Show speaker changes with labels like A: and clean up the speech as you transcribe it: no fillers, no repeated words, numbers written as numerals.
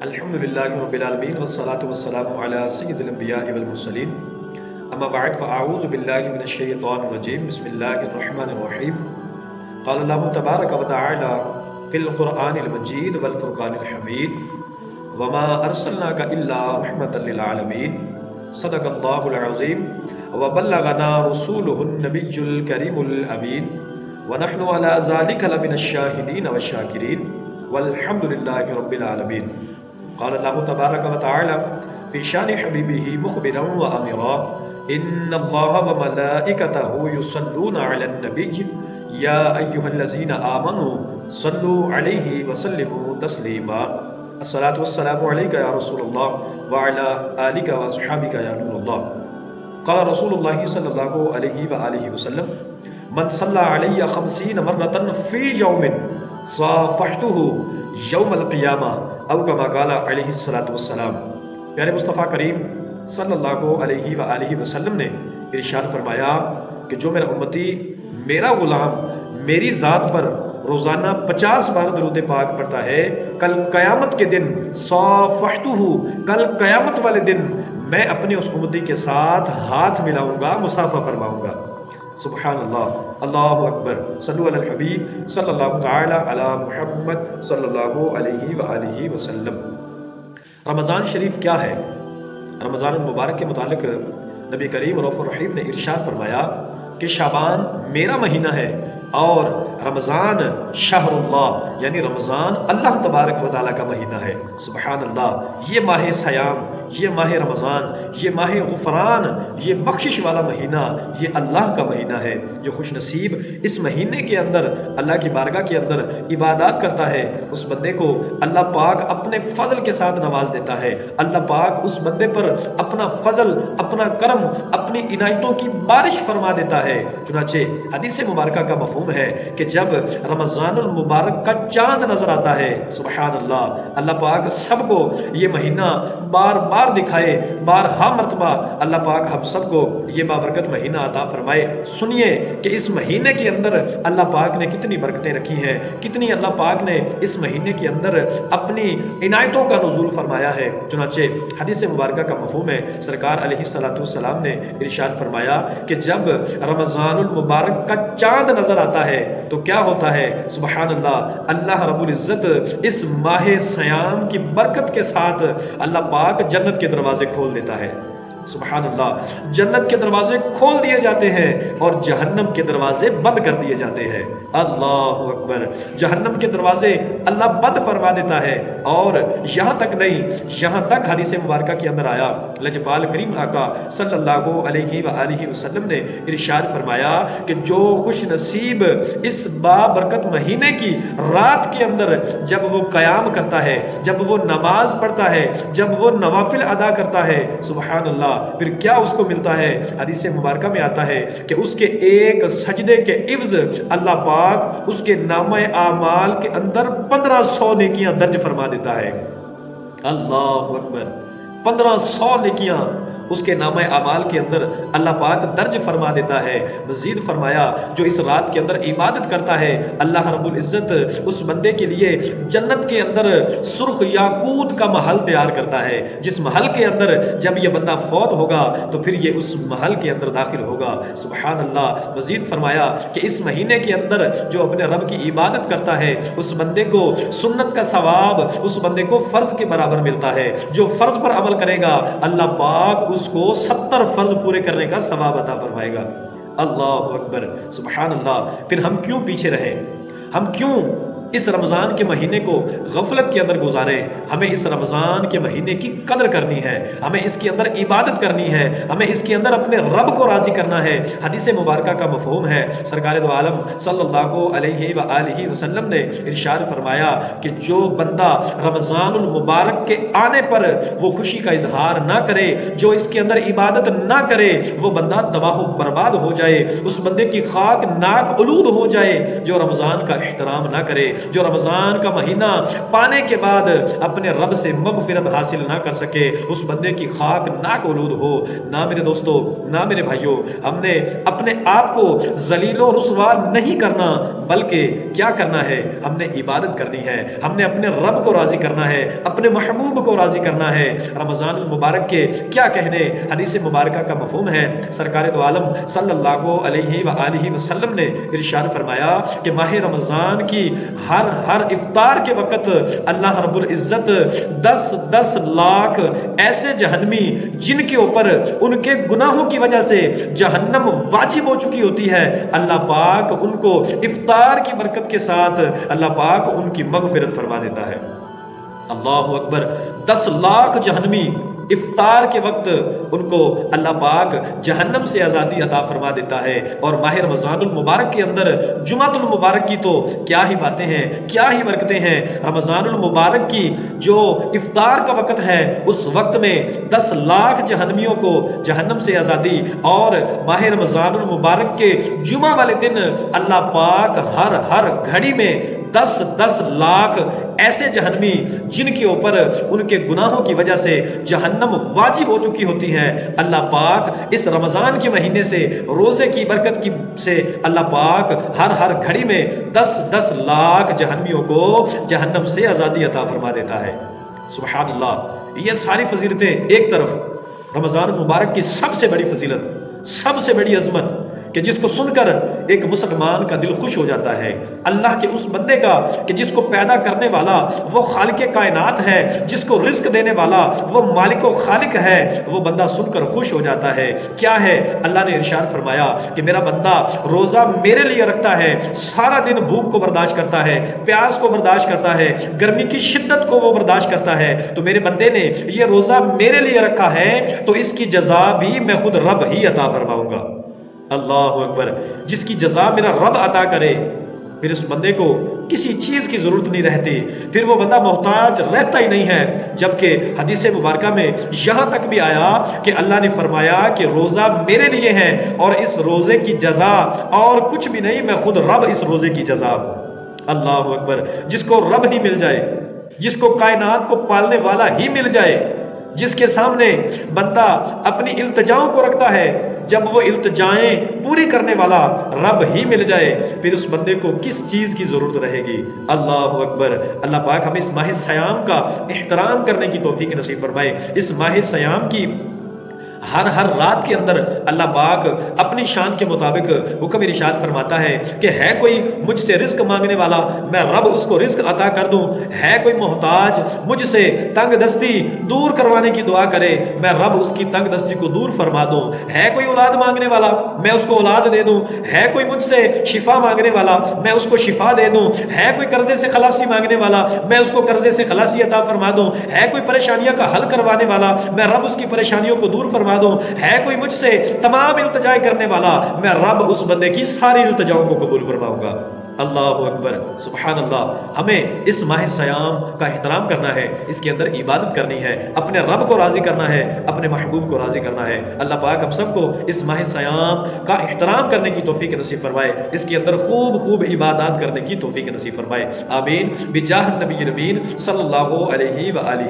A: الحمد للہ رب العالمین والصلاة والسلام علی سید الانبیاء والمرسلین اما بعد فاعوذ باللہ من الشیطان الرجیم بسم اللہ الرحمن الرحیم قال اللہ تبارک و تعالی فی القرآن المجید والفرقان الحمید وما ارسلناک الا رحمتا للعالمین صدق اللہ العظیم وبلغنا رسولہ النبی الکریم الامین ونحن علی ذلک لمن الشاہدین والشاکرین والحمد للہ رب العالمین. قال اللہ تبارک و تعالی فی شان حبیبہ مخبرا و امرا ان اللہ و ملائکتہ یصلون علی النبی یا ایہا الذین آمنوا صلوا علیہ وسلموا تسلیما. الصلاة والسلام علیکہ یا رسول اللہ وعلی آلک و اصحابک یا نور اللہ. قال رسول اللہ صلی اللہ علیہ وآلہ وسلم من صلی علی 50 مرۃ فی یوم صافحتہ یوم القیامہ او کما قال علیہ الصلوۃ والسلام. پیارے مصطفیٰ کریم صلی اللہ علیہ وآلہ وسلم نے ارشاد فرمایا کہ جو میرا امتی، میرا غلام میری ذات پر روزانہ 50 بار درود پاک پڑھتا ہے، کل قیامت کے دن صافحتہ، کل قیامت والے دن میں اپنے اس امتی کے ساتھ ہاتھ ملاؤں گا، مصافحہ فرماؤں گا. سبحان اللہ، اللہ اکبر. صلو علی الحبیب صلی اللہ تعالی علی محمد صلی اللہ علیہ وآلہ وسلم. رمضان شریف کیا ہے؟ رمضان المبارک کے متعلق نبی کریم رؤوف الرحیم نے ارشاد فرمایا کہ شعبان میرا مہینہ ہے اور رمضان شہر اللہ، یعنی رمضان اللہ تبارک و تعالیٰ کا مہینہ ہے. سبحان اللہ. یہ ماہ سیام، یہ ماہ رمضان، یہ ماہ غفران، یہ بخشش والا مہینہ، یہ اللہ کا مہینہ ہے. جو خوش نصیب اس مہینے کے اندر اللہ کی بارگاہ کے اندر عبادات کرتا ہے، اس بندے کو اللہ پاک اپنے فضل کے ساتھ نواز دیتا ہے. اللہ پاک اس بندے پر اپنا فضل، اپنا کرم، اپنی عنایتوں کی بارش فرما دیتا ہے. چنانچہ حدیث مبارکہ کا مفہوم ہے کہ جب رمضان المبارک کا چاند نظر آتا ہے، سبحان اللہ، اللہ پاک سب کو یہ مہینہ بار بار دکھائے، بارہا مرتبہ اللہ پاک ہم سب کو یہ بابرکت مہینہ عطا فرمائے. سنیے کہ اس مہینے کے اندر اللہ پاک نے کتنی برکتیں رکھی ہیں، کتنی اللہ پاک نے اس مہینے کے اندر اپنی عنایتوں کا نزول فرمایا ہے. چنانچہ حدیث مبارکہ کا مفہوم ہے، سرکار علیہ الصلوۃ والسلام نے ارشاد فرمایا کہ جب رمضان المبارک کا چاند نظر آتا ہے تو کیا ہوتا ہے؟ سبحان اللہ، اللہ رب العزت اس ماہ سیام کی برکت کے ساتھ اللہ پاک جنت کے دروازے کھول دیتا ہے. سبحان اللہ، جنت کے دروازے کھول دیے جاتے ہیں اور جہنم کے دروازے بند کر دیے جاتے ہیں. اللہ اکبر. جہنم کے دروازے اللہ بند فرما دیتا ہے. اور یہاں تک نہیں، یہاں تک حدیث مبارکہ کے اندر آیا، لجپال کریم آقا صلی اللہ علیہ وآلہ وسلم نے ارشاد فرمایا کہ جو خوش نصیب اس بابرکت مہینے کی رات کے اندر جب وہ قیام کرتا ہے، جب وہ نماز پڑھتا ہے، جب وہ نوافل ادا کرتا ہے، سبحان اللہ، پھر کیا اس کو ملتا ہے؟ حدیث مبارکہ میں آتا ہے کہ اس کے ایک سجدے کے عوض اللہ پاک اس کے نامہ اعمال کے اندر 1500 نیکیاں درج فرما دیتا ہے. اللہ اکبر. 1500 نیکیاں اس کے نامہ اعمال کے اندر اللہ پاک درج فرما دیتا ہے. مزید فرمایا جو اس رات کے اندر عبادت کرتا ہے، اللہ رب العزت اس بندے کے لیے جنت کے اندر سرخ یاقوت کا محل تیار کرتا ہے، جس محل کے اندر جب یہ بندہ فوت ہوگا تو پھر یہ اس محل کے اندر داخل ہوگا. سبحان اللہ. مزید فرمایا کہ اس مہینے کے اندر جو اپنے رب کی عبادت کرتا ہے اس بندے کو سنت کا ثواب اس بندے کو فرض کے برابر ملتا ہے. جو فرض پر عمل کرے گا اللہ پاک اس کو 70 فرض پورے کرنے کا ثواب عطا فرمائے گا. اللہ اکبر. سبحان اللہ. پھر ہم کیوں پیچھے رہیں؟ ہم کیوں اس رمضان کے مہینے کو غفلت کے اندر گزارے؟ ہمیں اس رمضان کے مہینے کی قدر کرنی ہے، ہمیں اس کے اندر عبادت کرنی ہے، ہمیں اس کے اندر اپنے رب کو راضی کرنا ہے. حدیث مبارکہ کا مفہوم ہے، سرکار دو عالم صلی اللہ علیہ وآلہ وسلم نے ارشاد فرمایا کہ جو بندہ رمضان المبارک کے آنے پر وہ خوشی کا اظہار نہ کرے، جو اس کے اندر عبادت نہ کرے، وہ بندہ تباہ و برباد ہو جائے، اس بندے کی خاک ناک آلود ہو جائے. جو رمضان کا احترام نہ کرے، جو رمضان کا مہینہ پانے کے بعد اپنے رب سے مغفرت حاصل نہ کر سکے، اس بندے کی خاک ناک آلود ہو۔ نہ میرے دوستو، نہ میرے بھائیوں، ہم نے اپنے آپ کو ذلیل و رسوا نہیں کرنا، بلکہ کیا کرنا ہے؟ ہم نے عبادت کرنی ہے، ہم نے اپنے رب کو راضی کرنا ہے، اپنے محبوب کو راضی کرنا ہے۔ رمضان المبارک کے کیا کہنے، حدیث مبارکہ کا مفہوم ہے۔ سرکار دو عالم صلی اللہ علیہ وآلہ وسلم نے ارشاد فرمایا کہ ماہ رمضان کی ہر افطار کے وقت اللہ رب العزت 10 لاکھ ایسے جہنمی جن کے اوپر ان کے گناہوں کی وجہ سے جہنم واجب ہو چکی ہوتی ہے، اللہ پاک ان کو افطار کی برکت کے ساتھ اللہ پاک ان کی مغفرت فرما دیتا ہے۔ اللہ اکبر، 10 لاکھ جہنمی افطار کے وقت ان کو اللہ پاک جہنم سے آزادی عطا فرما دیتا ہے۔ اور ماہ رمضان المبارک کے اندر جمعۃ المبارک کی تو کیا ہی باتیں ہیں، کیا ہی برکتیں ہیں۔ رمضان المبارک کی جو افطار کا وقت ہے، اس وقت میں 10 لاکھ جہنمیوں کو جہنم سے آزادی، اور ماہ رمضان المبارک کے جمعہ والے دن اللہ پاک ہر گھڑی میں 10 لاکھ ایسے جہنمی جن کے اوپر ان کے گناہوں کی وجہ سے جہنم واجب ہو چکی ہوتی ہے، اللہ پاک اس رمضان کے مہینے سے، روزے کی برکت سے اللہ پاک ہر گھڑی میں 10 لاکھ جہنمیوں کو جہنم سے آزادی عطا فرما دیتا ہے۔ سبحان اللہ، یہ ساری فضیلتیں ایک طرف، رمضان المبارک کی سب سے بڑی فضیلت، سب سے بڑی عظمت کہ جس کو سن کر ایک مسلمان کا دل خوش ہو جاتا ہے، اللہ کے اس بندے کا کہ جس کو پیدا کرنے والا وہ خالق کائنات ہے، جس کو رزق دینے والا وہ مالک و خالق ہے، وہ بندہ سن کر خوش ہو جاتا ہے۔ کیا ہے؟ اللہ نے ارشاد فرمایا کہ میرا بندہ روزہ میرے لیے رکھتا ہے، سارا دن بھوک کو برداشت کرتا ہے، پیاس کو برداشت کرتا ہے، گرمی کی شدت کو وہ برداشت کرتا ہے، تو میرے بندے نے یہ روزہ میرے لیے رکھا ہے تو اس کی جزا بھی میں خود رب ہی عطا فرماؤں گا۔ اللہ اکبر، جس کی جزا میرا رب عطا کرے، پھر اس بندے کو کسی چیز کی ضرورت نہیں رہتی، پھر وہ بندہ محتاج رہتا ہی نہیں ہے۔ جبکہ حدیث مبارکہ میں یہاں تک بھی آیا کہ اللہ نے فرمایا کہ روزہ میرے لیے ہے اور اس روزے کی جزا اور کچھ بھی نہیں، میں خود رب اس روزے کی جزا ہوں۔ اللہ اکبر، جس کو رب ہی مل جائے، جس کو کائنات کو پالنے والا ہی مل جائے، جس کے سامنے بندہ اپنی التجاؤں کو رکھتا ہے، جب وہ التجائیں پوری کرنے والا رب ہی مل جائے، پھر اس بندے کو کس چیز کی ضرورت رہے گی؟ اللہ اکبر۔ اللہ پاک ہمیں اس ماہ سیام کا احترام کرنے کی توفیق نصیب فرمائے۔ اس ماہ سیام کی ہر رات کے اندر اللہ پاک اپنی شان کے مطابق حکم ارشاد فرماتا ہے کہ ہے کوئی مجھ سے رزق مانگنے والا، میں رب اس کو رزق عطا کر دوں، ہے کوئی محتاج مجھ سے تنگ دستی دور کروانے کی دعا کرے، میں رب اس کی تنگ دستی کو دور فرما دوں، ہے کوئی اولاد مانگنے والا، میں اس کو اولاد دے دوں، ہے کوئی مجھ سے شفا مانگنے والا، میں اس کو شفا دے دوں، ہے کوئی قرضے سے خلاصی مانگنے والا، میں اس کو قرضے سے خلاصی عطا فرما دوں، ہے کوئی پریشانیاں کا حل کروانے والا، میں رب اس کی پریشانیوں کو دور فرما دوں، ہے کوئی مجھ سے تمام التجا کرنے والا، میں رب اس بندے کی ساری التجاؤں کو قبول فرماؤں گا۔ اللہ اکبر، سبحان اللہ۔ ہمیں اس ماہ سیام کا احترام کرنا ہے، اس کے اندر عبادت کرنی ہے، اپنے رب کو راضی کرنا ہے، اپنے محبوب کو راضی کرنا ہے۔ اللہ پاک ہم سب کو اس ماہ سیام کا احترام کرنے کی توفیق نصیب فرمائے، اس کے اندر خوب عبادات کرنے کی توفیق نصیب فرمائے۔ آمین، بجاہ نبی نبین صلی اللہ علیہ وآلہ